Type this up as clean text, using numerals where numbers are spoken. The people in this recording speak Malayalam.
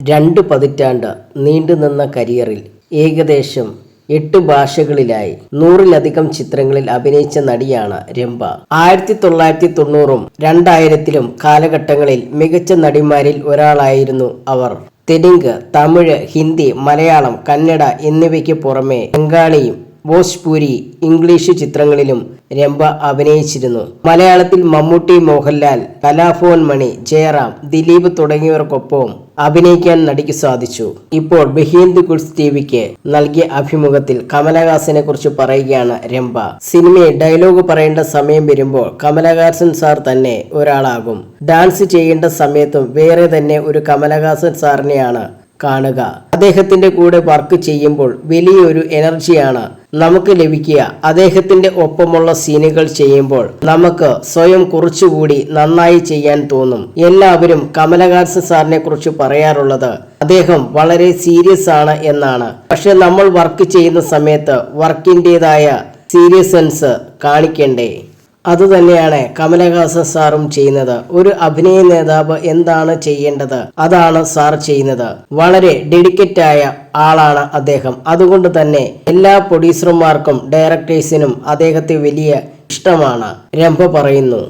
2 പതിറ്റാണ്ട് നീണ്ടുനിന്ന കരിയറിൽ ഏകദേശം 8 ഭാഷകളിലായി 100-ലധികം ചിത്രങ്ങളിൽ അഭിനയിച്ച നടിയാണ് രംഭ. 1990-ലും 2000-ലും കാലഘട്ടങ്ങളിൽ മികച്ച നടിമാരിൽ ഒരാളായിരുന്നു അവർ. തെലുങ്ക്, തമിഴ്, ഹിന്ദി, മലയാളം, കന്നഡ എന്നിവയ്ക്ക് പുറമെ ബംഗാളിയും ഭോജ്പുരി, ഇംഗ്ലീഷ് ചിത്രങ്ങളിലും രംഭ അഭിനയിച്ചിരുന്നു. മലയാളത്തിൽ മമ്മൂട്ടി, മോഹൻലാൽ, കലാഭവൻ മണി, ജയറാം, ദിലീപ് തുടങ്ങിയവർക്കൊപ്പം അഭിനയിക്കാൻ നടിക്ക് സാധിച്ചു. ഇപ്പോൾ ബിഹൈൻഡ് ദി ഗുഡ്സ് ടിവിക്ക് നൽകിയ അഭിമുഖത്തിൽ കമലഹാസനെ കുറിച്ച് പറയുകയാണ് രംഭ. സിനിമയിൽ ഡയലോഗ് പറയേണ്ട സമയം വരുമ്പോൾ കമലഹാസൻ സാർ തന്നെ ഒരാളാകും. ഡാൻസ് ചെയ്യേണ്ട സമയത്തും വേറെ തന്നെ ഒരു കമലഹാസൻ സാറിനെയാണ് കാണുക. അദ്ദേഹത്തിന്റെ കൂടെ വർക്ക് ചെയ്യുമ്പോൾ വലിയൊരു എനർജിയാണ് നമുക്ക് ലഭിക്കുക. അദ്ദേഹത്തിന്റെ ഒപ്പമുള്ള സീനുകൾ ചെയ്യുമ്പോൾ നമുക്ക് സ്വയം കുറച്ചുകൂടി നന്നായി ചെയ്യാൻ തോന്നും. എല്ലാവരും കമലഹാസൻ സാറിനെ കുറിച്ച് പറയാറുള്ളത് അദ്ദേഹം വളരെ സീരിയസ് ആണ് എന്നാണ്. പക്ഷെ നമ്മൾ വർക്ക് ചെയ്യുന്ന സമയത്ത് വർക്കിൻ്റെതായ സീരിയസ്നെസ് കാണിക്കണ്ടേ? അതുതന്നെയാണ് കമലഹാസൻ സാറും ചെയ്യുന്നത്. ഒരു അഭിനയ നേതാവ് എന്താണ് ചെയ്യേണ്ടത് അതാണ് സാർ ചെയ്യുന്നത്. വളരെ ഡെഡിക്കേറ്റായ ആളാണ് അദ്ദേഹം. അതുകൊണ്ട് തന്നെ എല്ലാ പ്രൊഡ്യൂസർമാർക്കും ഡയറക്ടേഴ്സിനും അദ്ദേഹത്തെ വലിയ ഇഷ്ടമാണ്. രംഭ പറയുന്നു.